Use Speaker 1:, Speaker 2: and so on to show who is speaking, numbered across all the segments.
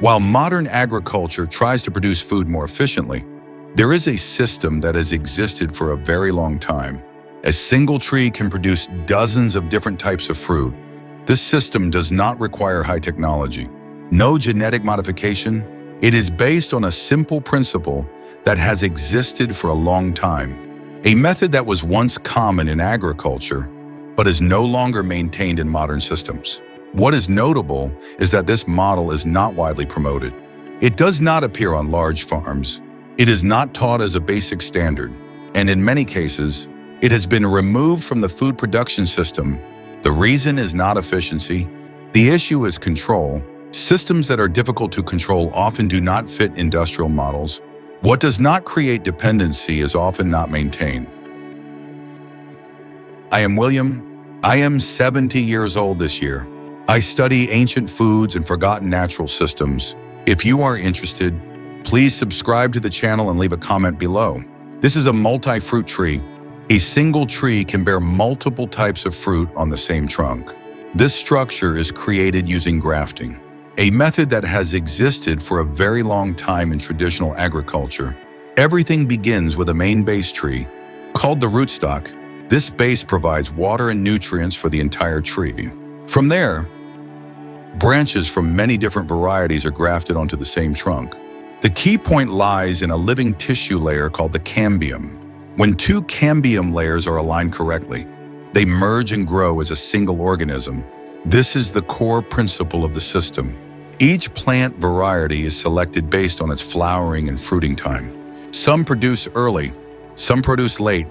Speaker 1: While modern agriculture tries to produce food more efficiently, there is a system that has existed for a very long time. A single tree can produce dozens of different types of fruit. This system does not require high technology. No genetic modification. It is based on a simple principle that has existed for a long time. A method that was once common in agriculture, but is no longer maintained in modern systems. What is notable is that this model is not widely promoted. It does not appear on large farms. It is not taught as a basic standard, and in many cases, it has been removed from the food production system. The reason is not efficiency. The issue is control. Systems that are difficult to control often do not fit industrial models. What does not create dependency is often not maintained. I am William. I am 70 years old this year. I study ancient foods and forgotten natural systems. If you are interested, please subscribe to the channel and leave a comment below. This is a multi-fruit tree. A single tree can bear multiple types of fruit on the same trunk. This structure is created using grafting, a method that has existed for a very long time in traditional agriculture. Everything begins with a main base tree, called the rootstock. This base provides water and nutrients for the entire tree. From there, branches from many different varieties are grafted onto the same trunk. The key point lies in a living tissue layer called the cambium. When two cambium layers are aligned correctly, they merge and grow as a single organism. This is the core principle of the system. Each plant variety is selected based on its flowering and fruiting time. Some produce early, some produce late.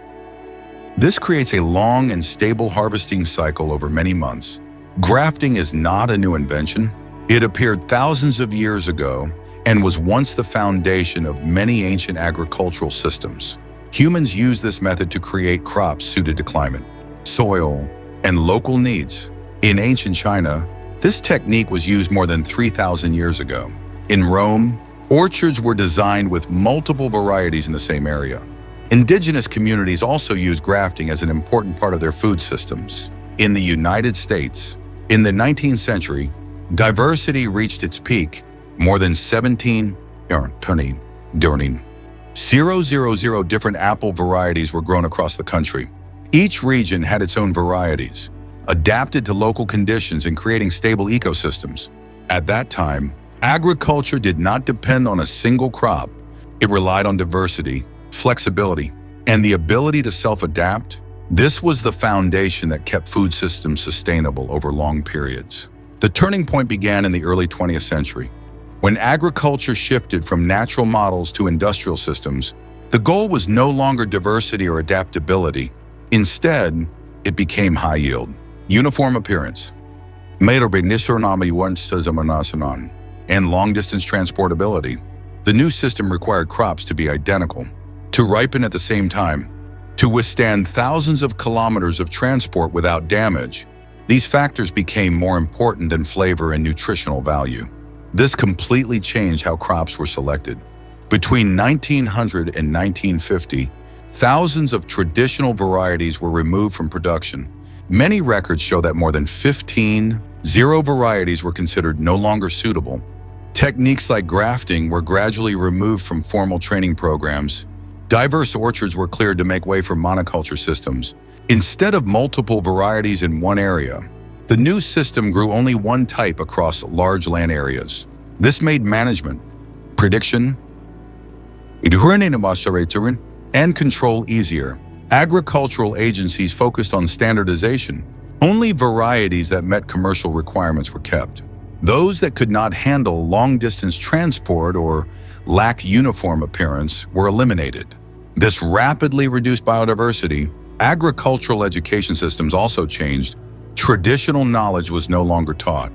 Speaker 1: This creates a long and stable harvesting cycle over many months. Grafting is not a new invention. It appeared thousands of years ago and was once the foundation of many ancient agricultural systems. Humans use this method to create crops suited to climate, soil, and local needs. In ancient China, this technique was used more than 3,000 years ago. In Rome, orchards were designed with multiple varieties in the same area. Indigenous communities also use grafting as an important part of their food systems. In the United States, in the 19th century, diversity reached its peak. More than 0,000 different apple varieties were grown across the country. Each region had its own varieties, adapted to local conditions and creating stable ecosystems. At that time, agriculture did not depend on a single crop. It relied on diversity, flexibility, and the ability to self-adapt. This was the foundation that kept food systems sustainable over long periods. The turning point began in the early 20th century. When agriculture shifted from natural models to industrial systems, the goal was no longer diversity or adaptability. Instead, it became high yield, uniform appearance, and long-distance transportability. The new system required crops to be identical, to ripen at the same time, to withstand thousands of kilometers of transport without damage. These factors became more important than flavor and nutritional value. This completely changed how crops were selected. Between 1900 and 1950, thousands of traditional varieties were removed from production. Many records show that more than 15 varieties were considered no longer suitable. Techniques like grafting were gradually removed from formal training programs. Diverse orchards were cleared to make way for monoculture systems. Instead of multiple varieties in one area, the new system grew only one type across large land areas. This made management, prediction, and control easier. Agricultural agencies focused on standardization. Only varieties that met commercial requirements were kept. Those that could not handle long-distance transport or lacked uniform appearance were eliminated. This rapidly reduced biodiversity. Agricultural education systems also changed. Traditional knowledge was no longer taught.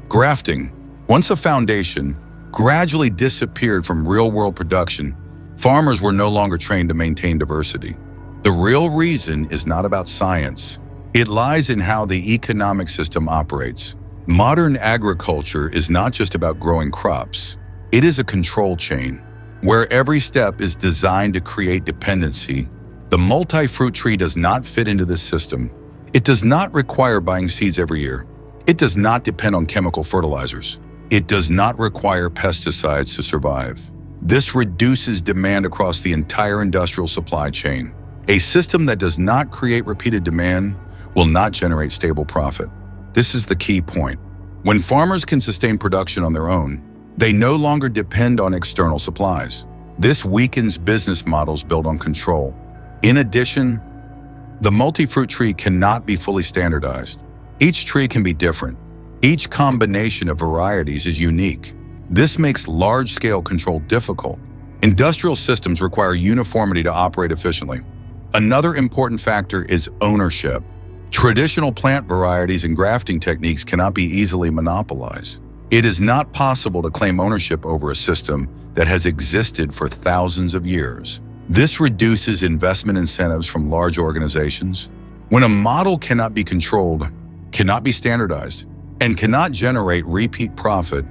Speaker 1: Grafting, once a foundation, gradually disappeared from real-world production. Farmers were no longer trained to maintain diversity. The real reason is not about science. It lies in how the economic system operates. Modern agriculture is not just about growing crops. It is a control chain, where every step is designed to create dependency. The multi-fruit tree does not fit into this system. It does not require buying seeds every year. It does not depend on chemical fertilizers. It does not require pesticides to survive. This reduces demand across the entire industrial supply chain. A system that does not create repeated demand will not generate stable profit. This is the key point. When farmers can sustain production on their own, they no longer depend on external supplies. This weakens business models built on control. In addition, the multi-fruit tree cannot be fully standardized. Each tree can be different. Each combination of varieties is unique. This makes large-scale control difficult. Industrial systems require uniformity to operate efficiently. Another important factor is ownership. Traditional plant varieties and grafting techniques cannot be easily monopolized. It is not possible to claim ownership over a system that has existed for thousands of years. This reduces investment incentives from large organizations. When a model cannot be controlled, cannot be standardized, and cannot generate repeat profit,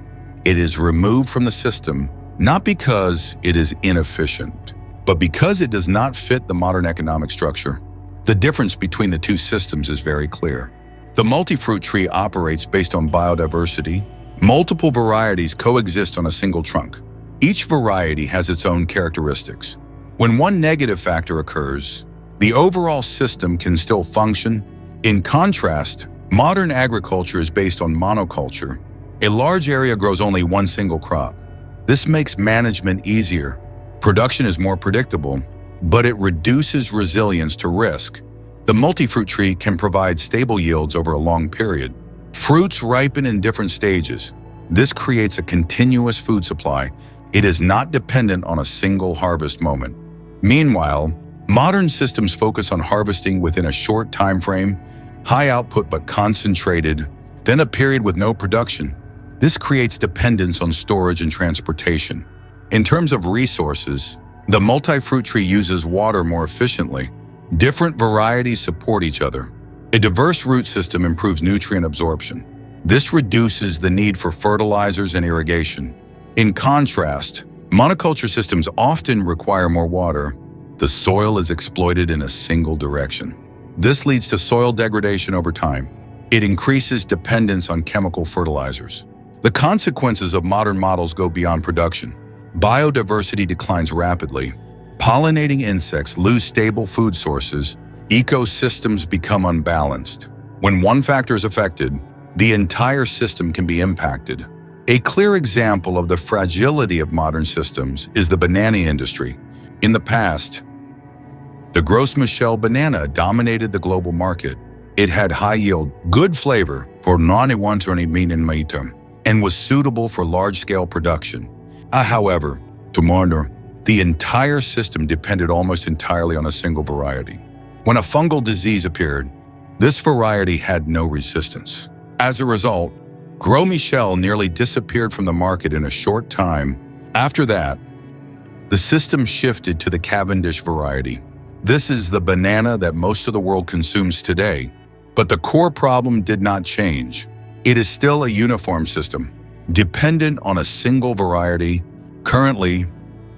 Speaker 1: it is removed from the system, not because it is inefficient, but because it does not fit the modern economic structure. The difference between the two systems is very clear. The multi-fruit tree operates based on biodiversity. Multiple varieties coexist on a single trunk. Each variety has its own characteristics. When one negative factor occurs, the overall system can still function. In contrast, modern agriculture is based on monoculture. A large area grows only one single crop. This makes management easier. Production is more predictable, but it reduces resilience to risk. The multi-fruit tree can provide stable yields over a long period. Fruits ripen in different stages. This creates a continuous food supply. It is not dependent on a single harvest moment. Meanwhile, modern systems focus on harvesting within a short time frame, high output but concentrated, then a period with no production. This creates dependence on storage and transportation. In terms of resources, the multi-fruit tree uses water more efficiently. Different varieties support each other. A diverse root system improves nutrient absorption. This reduces the need for fertilizers and irrigation. In contrast, monoculture systems often require more water. The soil is exploited in a single direction. This leads to soil degradation over time. It increases dependence on chemical fertilizers. The consequences of modern models go beyond production. Biodiversity declines rapidly. Pollinating insects lose stable food sources. Ecosystems become unbalanced. When one factor is affected, the entire system can be impacted. A clear example of the fragility of modern systems is the banana industry. In the past, the Gros Michel banana dominated the global market. It had high yield, good flavor, and was suitable for large-scale production. However, the entire system depended almost entirely on a single variety. When a fungal disease appeared, this variety had no resistance. As a result, Gros Michel nearly disappeared from the market in a short time. After that, the system shifted to the Cavendish variety. This is the banana that most of the world consumes today. But the core problem did not change. It is still a uniform system, dependent on a single variety. Currently,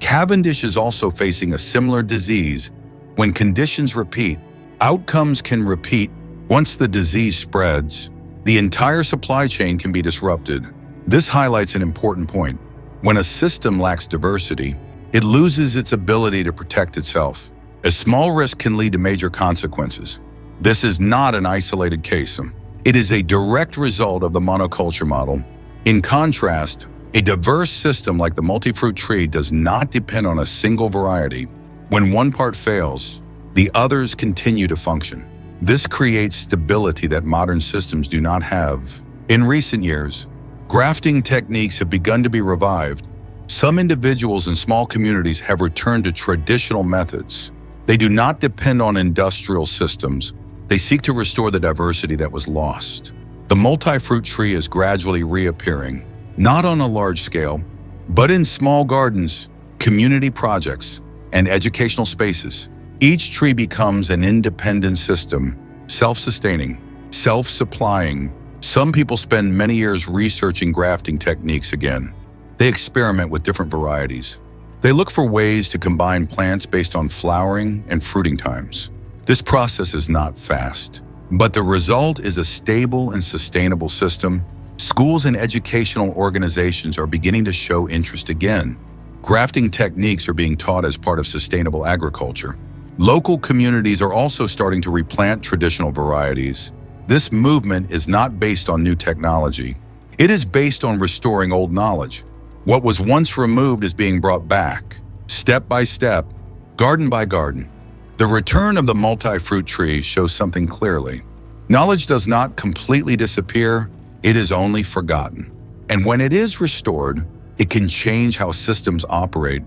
Speaker 1: Cavendish is also facing a similar disease. When conditions repeat, outcomes can repeat. Once the disease spreads, the entire supply chain can be disrupted. This highlights an important point. When a system lacks diversity, it loses its ability to protect itself. A small risk can lead to major consequences. This is not an isolated case. It is a direct result of the monoculture model. In contrast, a diverse system like the multi-fruit tree does not depend on a single variety. When one part fails, the others continue to function. This creates stability that modern systems do not have. In recent years, grafting techniques have begun to be revived. Some individuals and small communities have returned to traditional methods. They do not depend on industrial systems. They seek to restore the diversity that was lost. The multi-fruit tree is gradually reappearing, not on a large scale, but in small gardens, community projects, and educational spaces. Each tree becomes an independent system, self-sustaining, self-supplying. Some people spend many years researching grafting techniques again. They experiment with different varieties. They look for ways to combine plants based on flowering and fruiting times. This process is not fast, but the result is a stable and sustainable system. Schools and educational organizations are beginning to show interest again. Grafting techniques are being taught as part of sustainable agriculture. Local communities are also starting to replant traditional varieties. This movement is not based on new technology. It is based on restoring old knowledge. What was once removed is being brought back, step by step, garden by garden. The return of the multi-fruit tree shows something clearly. Knowledge does not completely disappear, it is only forgotten. And when it is restored, it can change how systems operate.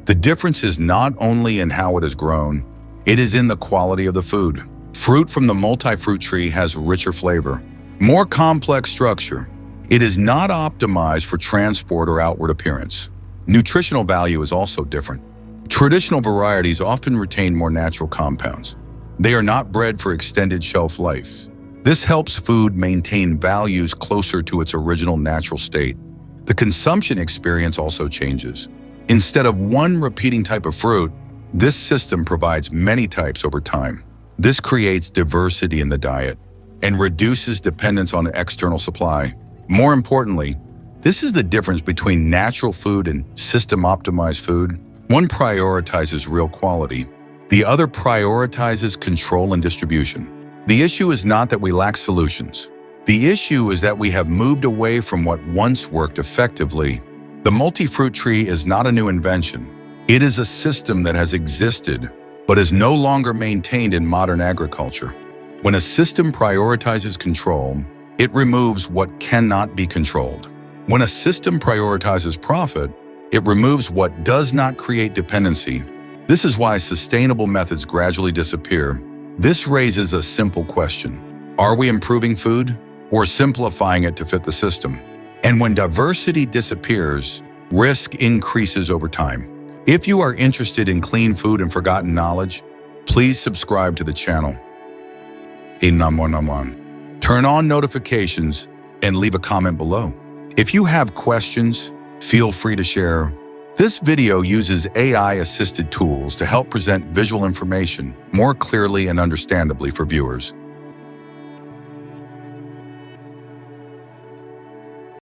Speaker 1: The difference is not only in how it is grown, it is in the quality of the food. Fruit from the multi-fruit tree has richer flavor, more complex structure. It is not optimized for transport or outward appearance. Nutritional value is also different. Traditional varieties often retain more natural compounds. They are not bred for extended shelf life. This helps food maintain values closer to its original natural state. The consumption experience also changes. Instead of one repeating type of fruit, this system provides many types over time. This creates diversity in the diet and reduces dependence on external supply. More importantly, this is the difference between natural food and system-optimized food. One prioritizes real quality. The other prioritizes control and distribution. The issue is not that we lack solutions. The issue is that we have moved away from what once worked effectively. The multi-fruit tree is not a new invention. It is a system that has existed, but is no longer maintained in modern agriculture. When a system prioritizes control, it removes what cannot be controlled. When a system prioritizes profit, it removes what does not create dependency. This is why sustainable methods gradually disappear. This raises a simple question. Are we improving food or simplifying it to fit the system? And when diversity disappears, risk increases over time. If you are interested in clean food and forgotten knowledge, please subscribe to the channel. Turn on notifications and leave a comment below. If you have questions, feel free to share. This video uses AI-assisted tools to help present visual information more clearly and understandably for viewers.